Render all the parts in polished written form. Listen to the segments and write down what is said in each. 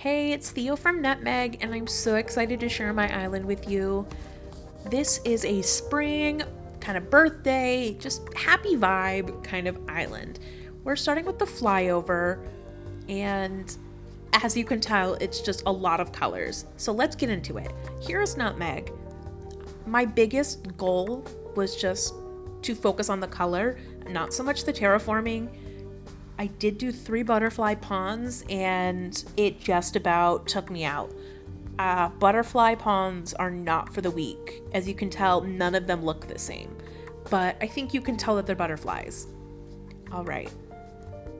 Hey, it's Theo from Nutmeg, and I'm so excited to share my island with you. This is a spring, kind of birthday, just happy vibe kind of island. We're starting with the flyover, and as you can tell, it's just a lot of colors. So let's get into it. Here's Nutmeg. My biggest goal was just to focus on the color, not so much the terraforming. I did do 3 butterfly ponds and it just about took me out. Butterfly ponds are not for the weak. As you can tell, none of them look the same. But I think you can tell that they're butterflies. Alright,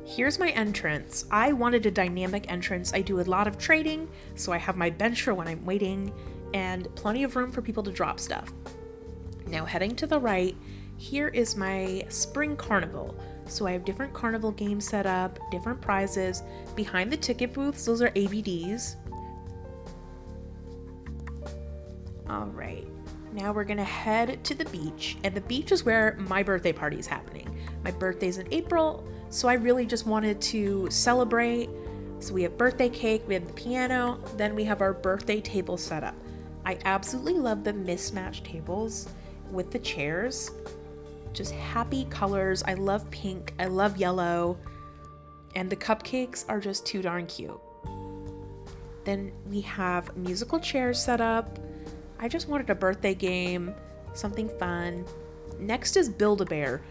here's my entrance. I wanted a dynamic entrance. I do a lot of trading, so I have my bench for when I'm waiting, and plenty of room for people to drop stuff. Now heading to the right, here is my spring carnival. So I have different carnival games set up, different prizes. Behind the ticket booths, those are ABDs. Alright, now we're gonna head to the beach, and the beach is where my birthday party is happening. My birthday's in April, so I really just wanted to celebrate. So we have birthday cake, we have the piano, then we have our birthday table set up. I absolutely love the mismatched tables with the chairs. Just happy colors. I love pink, I love yellow, and the cupcakes are just too darn cute. Then we have musical chairs set up. I just wanted a birthday game, something fun. Next is Build-A-Bear.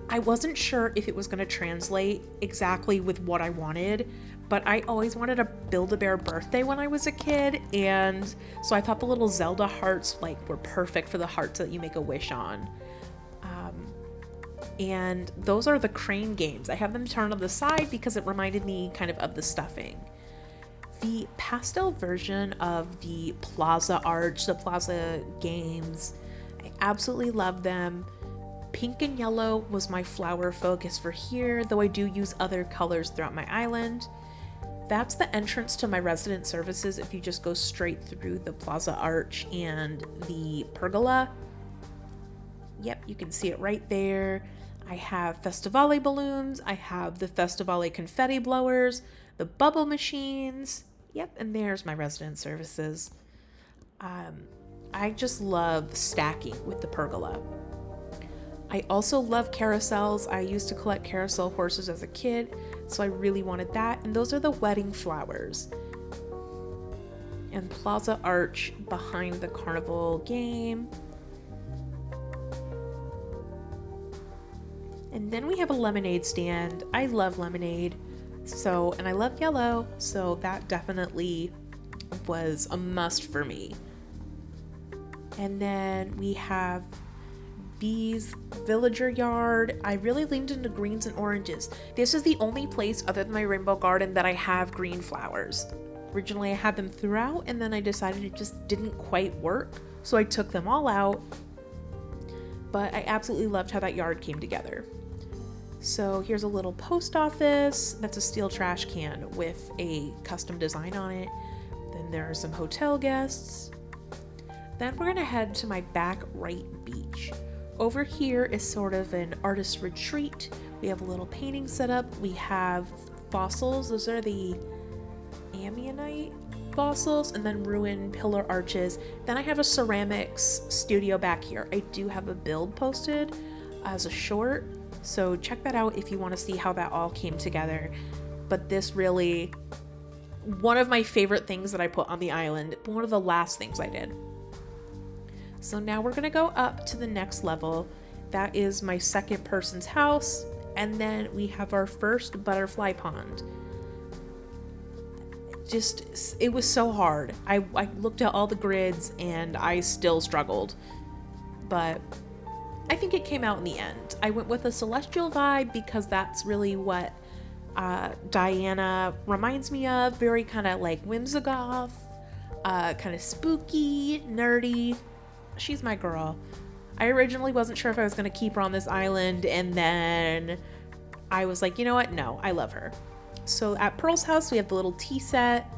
I wasn't sure if it was going to translate exactly with what I wanted, but I always wanted a Build-A-Bear birthday when I was a kid, and so I thought the little Zelda hearts were perfect for the hearts that you make a wish on. And those are the crane games. I have them turned on the side because it reminded me kind of the stuffing. The pastel version of the Plaza Arch, the Plaza games, I absolutely love them. Pink and yellow was my flower focus for here, though I do use other colors throughout my island. That's the entrance to my resident services if you just go straight through the Plaza Arch and the pergola. Yep, you can see it right there. I have Festivale balloons, I have the Festivale confetti blowers, the bubble machines. Yep, and there's my resident services. I just love stacking with the pergola. I also love carousels. I used to collect carousel horses as a kid, so I really wanted that. And those are the wedding flowers. And Plaza Arch behind the carnival game. And then we have a lemonade stand. I love lemonade, and I love yellow, so that definitely was a must for me. And then we have Bee's villager yard. I really leaned into greens and oranges. This is the only place other than my rainbow garden that I have green flowers. Originally I had them throughout, and then I decided it just didn't quite work, so I took them all out. But I absolutely loved how that yard came together. So here's a little post office. That's a steel trash can with a custom design on it. Then there are some hotel guests. Then we're gonna head to my back right beach. Over here is sort of an artist retreat. We have a little painting set up. We have fossils. Those are the ammonite fossils, and then ruined pillar arches. Then I have a ceramics studio back here. I do have a build posted as a short, so check that out if you want to see how that all came together. But this really, one of my favorite things that I put on the island, one of the last things I did. So now we're gonna go up to the next level. That is my second person's house, and then we have our first butterfly pond. It was so hard. I looked at all the grids and I still struggled, but I think it came out in the end. I went with a celestial vibe because that's really what Diana reminds me of. Very kind of like whimsigoth, kind of spooky, nerdy. She's my girl. I originally wasn't sure if I was going to keep her on this island, and then I was like, you know what? No, I love her. So at Pearl's house, we have the little tea set,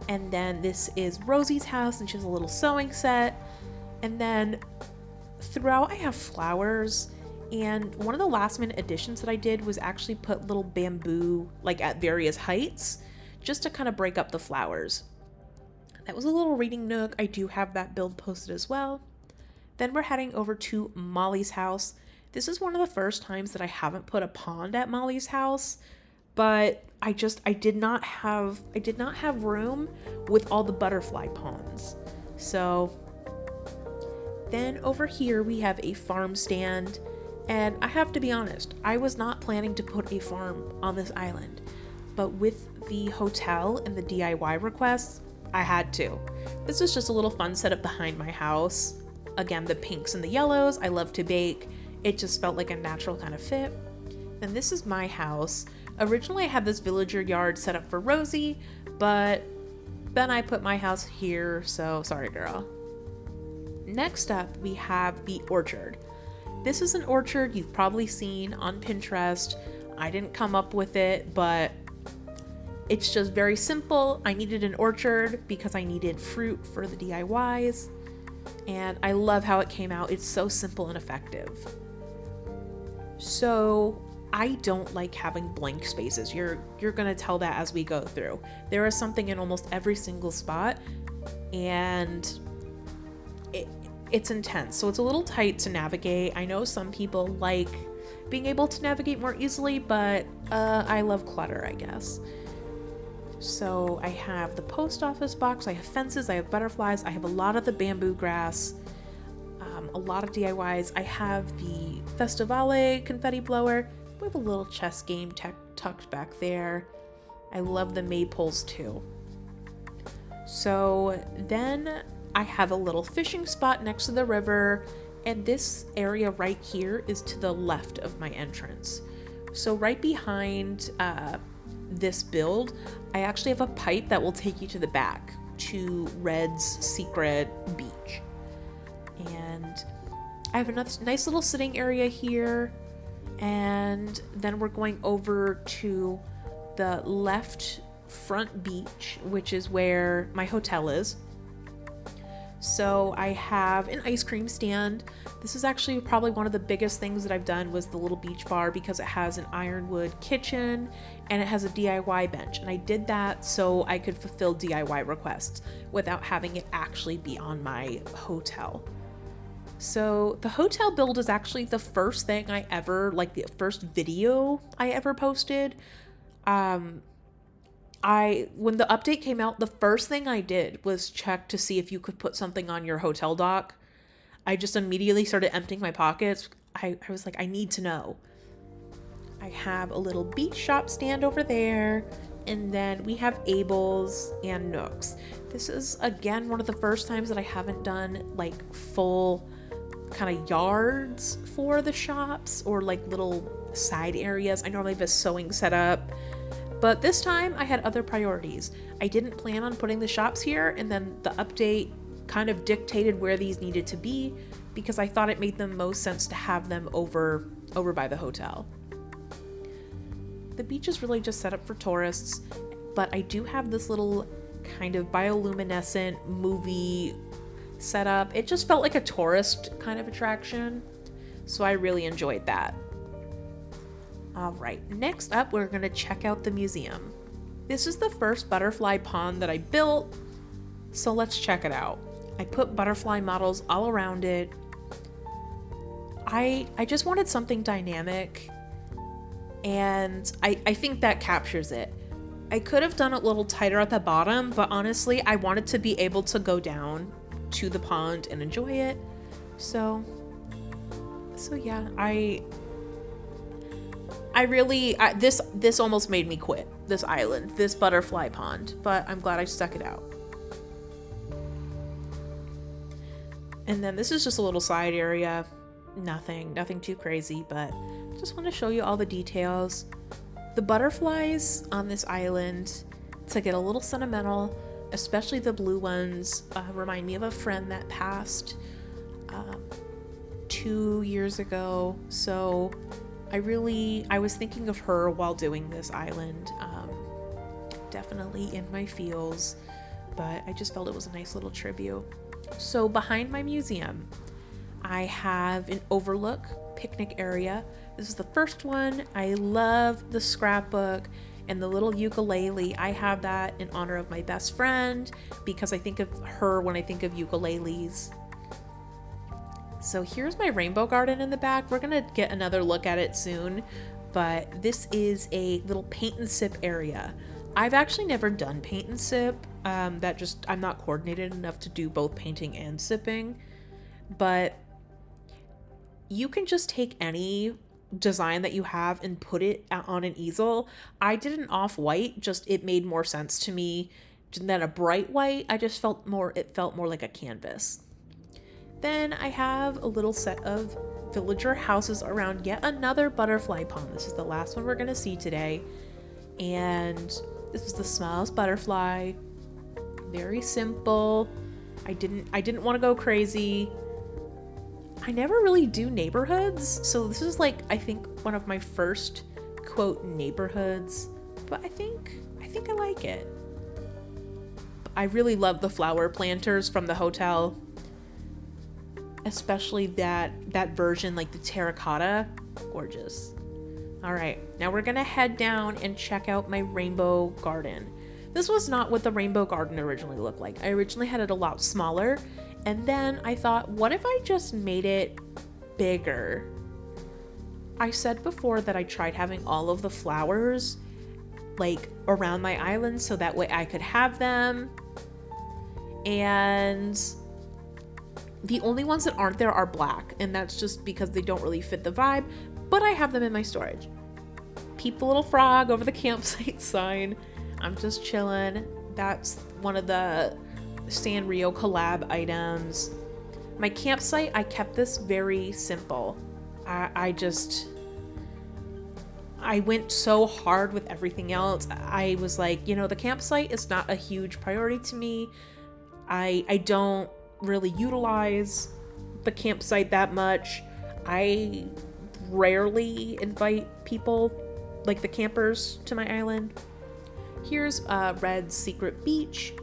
and then this is Rosie's house, and she has a little sewing set. And then throughout I have flowers, and one of the last minute additions that I did was actually put little bamboo at various heights, just to kind of break up the flowers. That was a little reading nook. I do have that build posted as well. Then we're heading over to Molly's house. This is one of the first times that I haven't put a pond at Molly's house, but I did not have room with all the butterfly ponds. So then over here we have a farm stand, and I have to be honest, I was not planning to put a farm on this island, but with the hotel and the DIY requests, I had to. This is just a little fun setup behind my house. Again, the pinks and the yellows, I love to bake. It just felt like a natural kind of fit. And this is my house. Originally I had this villager yard set up for Rosie, but then I put my house here, so sorry girl. Next up, we have the orchard. This is an orchard you've probably seen on Pinterest. I didn't come up with it, but it's just very simple. I needed an orchard because I needed fruit for the DIYs, and I love how it came out. It's so simple and effective. So I don't like having blank spaces. You're gonna tell that as we go through. There is something in almost every single spot, and it's intense, so it's a little tight to navigate. I know some people like being able to navigate more easily, but I love clutter, I guess. So I have the post office box, I have fences, I have butterflies, I have a lot of the bamboo grass, a lot of DIYs. I have the Festivale confetti blower. We have a little chess game tucked back there. I love the maypoles too. So then I have a little fishing spot next to the river, and this area right here is to the left of my entrance. So right behind this build, I actually have a pipe that will take you to the back to Red's secret beach. And I have another nice little sitting area here, and then we're going over to the left front beach, which is where my hotel is. So I have an ice cream stand. This is actually probably one of the biggest things that I've done was the little beach bar, because it has an ironwood kitchen and it has a DIY bench. And I did that so I could fulfill DIY requests without having it actually be on my hotel. So the hotel build is actually the first thing I ever, like the first video I ever posted. When the update came out, the first thing I did was check to see if you could put something on your hotel dock. I just immediately started emptying my pockets. I was like, I need to know. I have a little beach shop stand over there, and then we have Abel's and Nooks. This is, again, one of the first times that I haven't done like full kind of yards for the shops or like little side areas. I normally have a sewing setup, but this time I had other priorities. I didn't plan on putting the shops here, and then the update kind of dictated where these needed to be because I thought it made the most sense to have them over by the hotel. The beach is really just set up for tourists, but I do have this little kind of bioluminescent movie setup. It just felt like a tourist kind of attraction, so I really enjoyed that. All right, next up, we're gonna check out the museum. This is the first butterfly pond that I built, so let's check it out. I put butterfly models all around it. I just wanted something dynamic, and I think that captures it. I could have done it a little tighter at the bottom, but honestly, I wanted to be able to go down to the pond and enjoy it. So yeah, this almost made me quit this island, this butterfly pond, but I'm glad I stuck it out. And then this is just a little side area. Nothing too crazy, but just want to show you all the details. The butterflies on this island, to get a little sentimental, especially the blue ones, remind me of a friend that passed 2 years ago. So I was thinking of her while doing this island. Definitely in my feels, but I just felt it was a nice little tribute. So behind my museum, I have an overlook picnic area. This is the first one. I love the scrapbook. And the little ukulele, I have that in honor of my best friend because I think of her when I think of ukuleles. So here's my rainbow garden in the back. We're gonna get another look at it soon, but this is a little paint and sip area. I've actually never done paint and sip. I'm not coordinated enough to do both painting and sipping, but you can just take any design that you have and put it on an easel. I did an off-white, just it made more sense to me than a bright white. It felt more like a canvas. Then I have a little set of villager houses around yet another butterfly pond. This is the last one we're gonna see today. And this is the smallest butterfly. Very simple. I didn't want to go crazy. I never really do neighborhoods, so this is like, I think, one of my first quote neighborhoods, but I think I like it. I really love the flower planters from the hotel, especially that version, like the terracotta. Gorgeous. All right, now we're gonna head down and check out my rainbow garden. This was not what the rainbow garden originally looked like. I originally had it a lot smaller, and then I thought, what if I just made it bigger? I said before that I tried having all of the flowers like around my island so that way I could have them, and the only ones that aren't there are black, and that's just because they don't really fit the vibe, but I have them in my storage. Peep the little frog over the campsite sign. I'm just chilling. That's one of the Sanrio collab items. My campsite, I kept this very simple. I went so hard with everything else. I was like, the campsite is not a huge priority to me. I don't really utilize the campsite that much. I rarely invite people, like the campers, to my island. Here's Red's Secret Beach.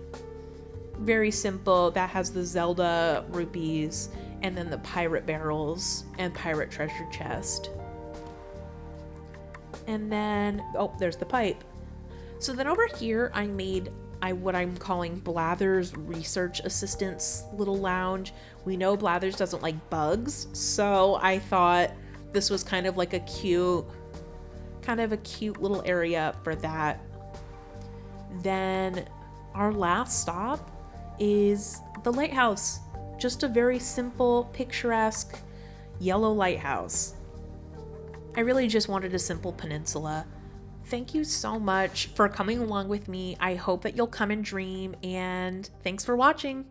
Very simple. That has the Zelda rupees and then the pirate barrels and pirate treasure chest. And then, there's the pipe. So then over here I made what I'm calling Blather's Research Assistant's little lounge. We know Blathers doesn't like bugs, so I thought this was kind of a cute little area for that. Then our last stop is the lighthouse. Just a very simple, picturesque yellow lighthouse. I really just wanted a simple peninsula. Thank you so much for coming along with me. I hope that you'll come and dream, and thanks for watching.